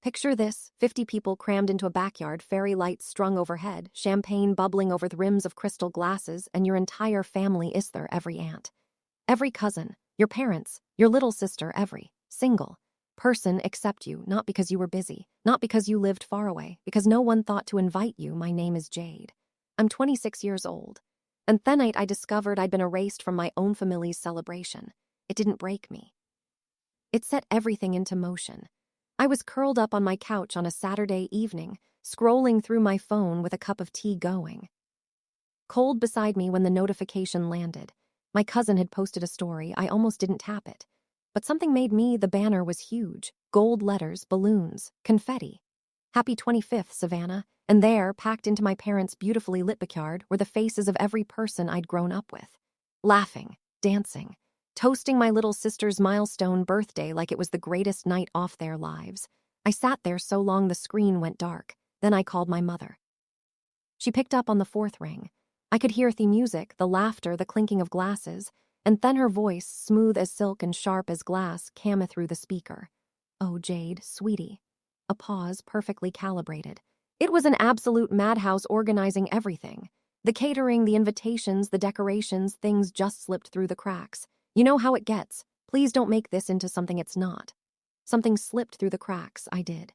Picture this, 50 people crammed into a backyard, fairy lights strung overhead, champagne bubbling over the rims of crystal glasses, and your entire family is there, every aunt, every cousin, your parents, your little sister, every single person except you, not because you were busy, not because you lived far away, because no one thought to invite you. My name is Jade. I'm 26 years old. And that night I discovered I'd been erased from my own family's celebration. It didn't break me. It set everything into motion. I was curled up on my couch on a Saturday evening, scrolling through my phone with a cup of tea going. Cold beside me when the notification landed. My cousin had posted a story. I almost didn't tap it. But something made me. The banner was huge. Gold letters, balloons, confetti. Happy 25th, Savannah. And there, packed into my parents' beautifully lit backyard, were the faces of every person I'd grown up with. Laughing, dancing, toasting my little sister's milestone birthday like it was the greatest night off their lives. I sat there so long the screen went dark. Then I called my mother. She picked up on the fourth ring. I could hear the music, the laughter, the clinking of glasses, and then her voice, smooth as silk and sharp as glass, came through the speaker. "Oh, Jade, sweetie." A pause, perfectly calibrated. It was an absolute madhouse organizing everything. The catering, the invitations, the decorations, things just slipped through the cracks. You know how it gets. Please don't make this into something it's not. Something slipped through the cracks. I did.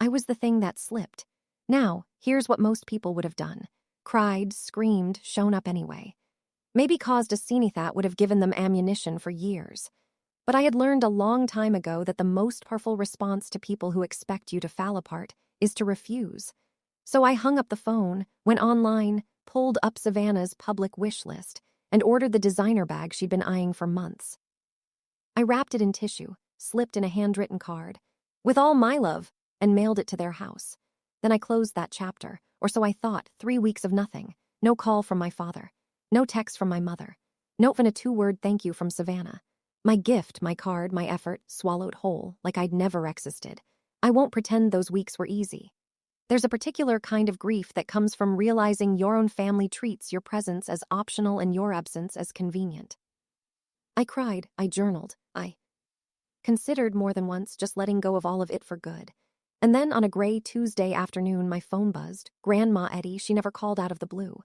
I was the thing that slipped. Now, here's what most people would have done. Cried, screamed, shown up anyway. Maybe caused a scene that would have given them ammunition for years. But I had learned a long time ago that the most powerful response to people who expect you to fall apart is to refuse. So I hung up the phone, went online, pulled up Savannah's public wish list, and ordered the designer bag she'd been eyeing for months. I wrapped it in tissue, slipped in a handwritten card, "With all my love," and mailed it to their house. Then I closed that chapter, or so I thought. 3 weeks of nothing. No call from my father. No text from my mother. Not even a 2-word thank you from Savannah. My gift, my card, my effort, swallowed whole, like I'd never existed. I won't pretend those weeks were easy. There's a particular kind of grief that comes from realizing your own family treats your presence as optional and your absence as convenient. I cried, I journaled, I considered more than once just letting go of all of it for good. And then on a gray Tuesday afternoon, my phone buzzed. Grandma Edie. She never called out of the blue.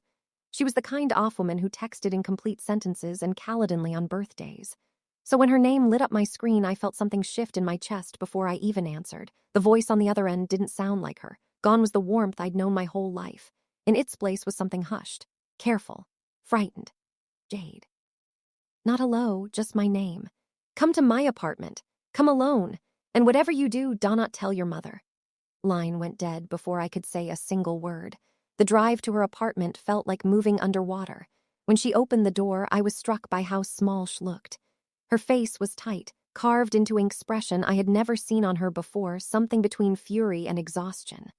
She was the kind off woman who texted incomplete sentences and calendly on birthdays. So when her name lit up my screen, I felt something shift in my chest before I even answered. The voice on the other end didn't sound like her. Gone was the warmth I'd known my whole life. In its place was something hushed, careful, frightened. Jade. Not hello, just my name. Come to my apartment. Come alone. And whatever you do not tell your mother. Line went dead before I could say a single word. The drive to her apartment felt like moving underwater. When she opened the door, I was struck by how small she looked. Her face was tight, carved into an expression I had never seen on her before, something between fury and exhaustion.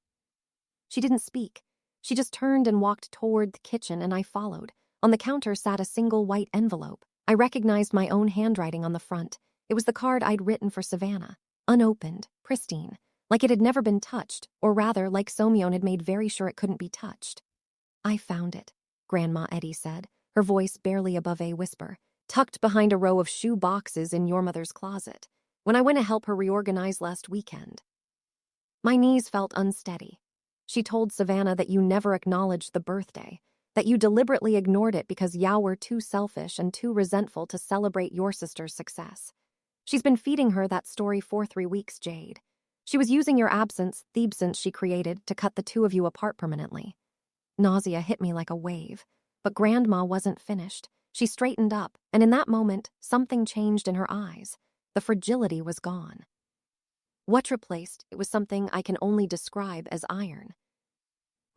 She didn't speak. She just turned and walked toward the kitchen, and I followed. On the counter sat a single white envelope. I recognized my own handwriting on the front. It was the card I'd written for Savannah. Unopened, pristine, like it had never been touched, or rather, like Somyeon had made very sure it couldn't be touched. "I found it," Grandma Edie said, her voice barely above a whisper, "tucked behind a row of shoe boxes in your mother's closet, when I went to help her reorganize last weekend." My knees felt unsteady. She told Savannah that you never acknowledged the birthday, that you deliberately ignored it because you were too selfish and too resentful to celebrate your sister's success. She's been feeding her that story for 3 weeks, Jade. She was using your absence, the absence she created, to cut the two of you apart permanently. Nausea hit me like a wave, but Grandma wasn't finished. She straightened up, and in that moment, something changed in her eyes. The fragility was gone. What replaced it was something I can only describe as iron.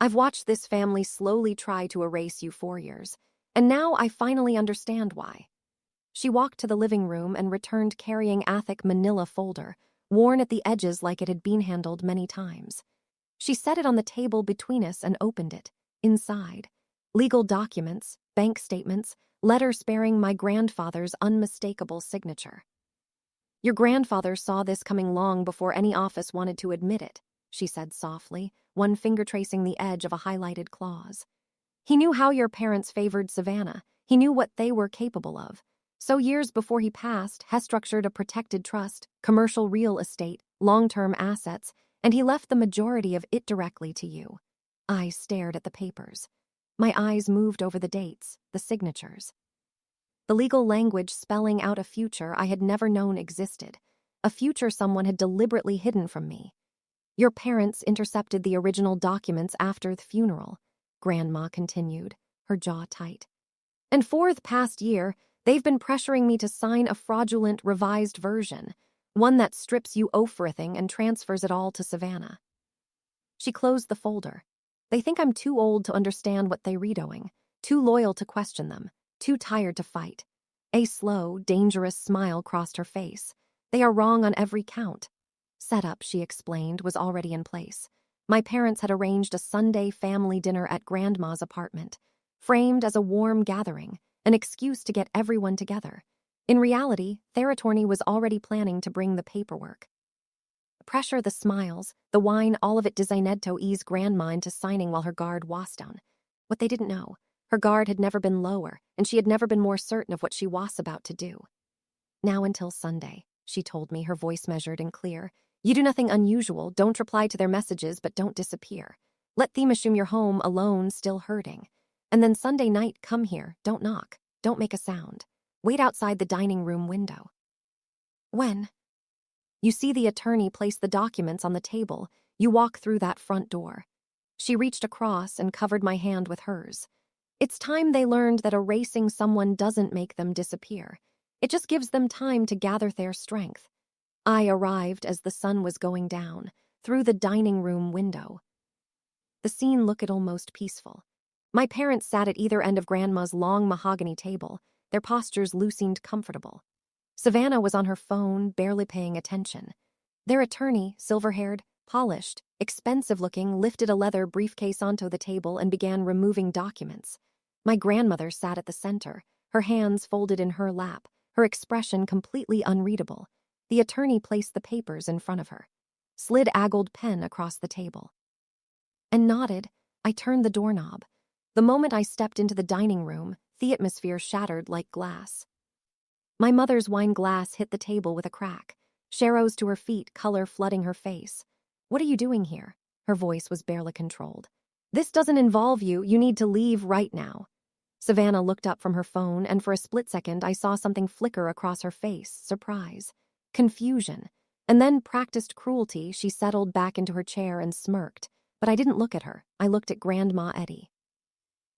"I've watched this family slowly try to erase you for years, and now I finally understand why." She walked to the living room and returned carrying a thick manila folder, worn at the edges like it had been handled many times. She set it on the table between us and opened it. Inside, legal documents, bank statements, letters bearing my grandfather's unmistakable signature. "Your grandfather saw this coming long before any office wanted to admit it," she said softly, one finger tracing the edge of a highlighted clause. "He knew how your parents favored Savannah. He knew what they were capable of. So years before he passed, he structured a protected trust, commercial real estate, long-term assets, and he left the majority of it directly to you. I stared at the papers. My eyes moved over the dates, the signatures. The legal language spelling out a future I had never known existed, a future someone had deliberately hidden from me. Your parents intercepted the original documents after the funeral, Grandma continued, her jaw tight. And for the past year, they've been pressuring me to sign a fraudulent revised version, one that strips you everything and transfers it all to Savannah. She closed the folder. They think I'm too old to understand what they're redoing, too loyal to question them, too tired to fight. A slow, dangerous smile crossed her face. They are wrong on every count. Setup, she explained, was already in place. My parents had arranged a Sunday family dinner at Grandma's apartment, framed as a warm gathering, an excuse to get everyone together. In reality, their attorney was already planning to bring the paperwork. The pressure, the smiles, the wine, all of it designed to ease Grandma into signing while her guard was down. What they didn't know, her guard had never been lower, and she had never been more certain of what she was about to do. Now until Sunday, she told me, her voice measured and clear. You do nothing unusual, don't reply to their messages, but don't disappear. Let them assume you're home, alone, still hurting. And then Sunday night, come here, don't knock, don't make a sound. Wait outside the dining room window. When you see the attorney place the documents on the table, you walk through that front door. She reached across and covered my hand with hers. It's time they learned that erasing someone doesn't make them disappear. It just gives them time to gather their strength. I arrived as the sun was going down, through the dining room window. The scene looked almost peaceful. My parents sat at either end of Grandma's long mahogany table, their postures loosened comfortable. Savannah was on her phone, barely paying attention. Their attorney, silver-haired, polished, expensive-looking, lifted a leather briefcase onto the table and began removing documents. My grandmother sat at the center, her hands folded in her lap, her expression completely unreadable. The attorney placed the papers in front of her, slid a gold pen across the table, and nodded. I turned the doorknob. The moment I stepped into the dining room, the atmosphere shattered like glass. My mother's wine glass hit the table with a crack. She rose to her feet, color flooding her face. What are you doing here? Her voice was barely controlled. This doesn't involve you. You need to leave right now. Savannah looked up from her phone, and for a split second I saw something flicker across her face, surprise, confusion, and then practiced cruelty. She settled back into her chair and smirked, but I didn't look at her. I looked at Grandma Edie.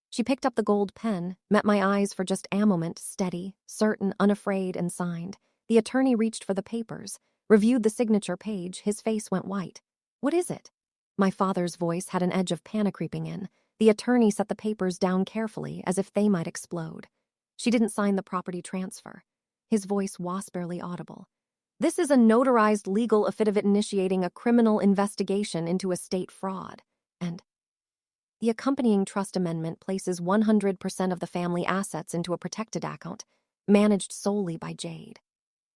She picked up the gold pen, met my eyes for just a moment, steady, certain, unafraid, and signed. The attorney reached for the papers, reviewed the signature page. His face went white. What is it? My father's voice had an edge of panic creeping in. The attorney set the papers down carefully, as if they might explode. She didn't sign the property transfer. His voice was barely audible. This is a notarized legal affidavit initiating a criminal investigation into estate fraud. And the accompanying trust amendment places 100% of the family assets into a protected account, managed solely by Jade.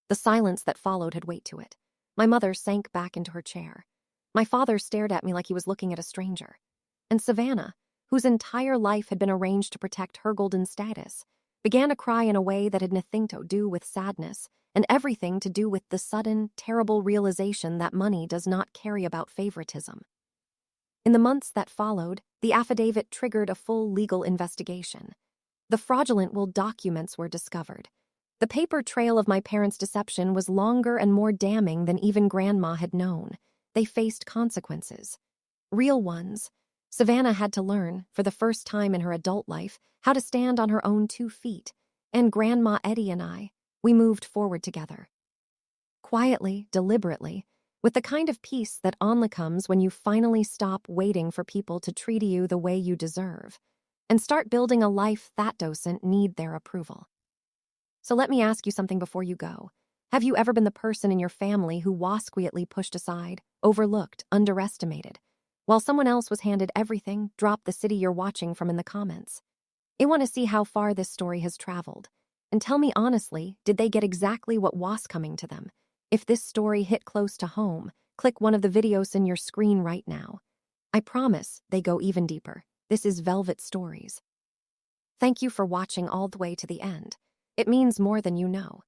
The silence that followed had weight to it. My mother sank back into her chair. My father stared at me like he was looking at a stranger. And Savannah, whose entire life had been arranged to protect her golden status, began to cry in a way that had nothing to do with sadness and everything to do with the sudden, terrible realization that money does not carry about favoritism. In the months that followed, the affidavit triggered a full legal investigation. The fraudulent will documents were discovered. The paper trail of my parents' deception was longer and more damning than even Grandma had known. They faced consequences. Real ones. Savannah had to learn, for the first time in her adult life, how to stand on her own 2 feet. And Grandma Edie and I, we moved forward together. Quietly, deliberately, with the kind of peace that only comes when you finally stop waiting for people to treat you the way you deserve, and start building a life that doesn't need their approval. So let me ask you something before you go. Have you ever been the person in your family who was quietly pushed aside, overlooked, underestimated, while someone else was handed everything? Drop the city you're watching from in the comments. I want to see how far this story has traveled. And tell me honestly, did they get exactly what was coming to them? If this story hit close to home, click one of the videos in your screen right now. I promise they go even deeper. This is Velvet Stories. Thank you for watching all the way to the end. It means more than you know.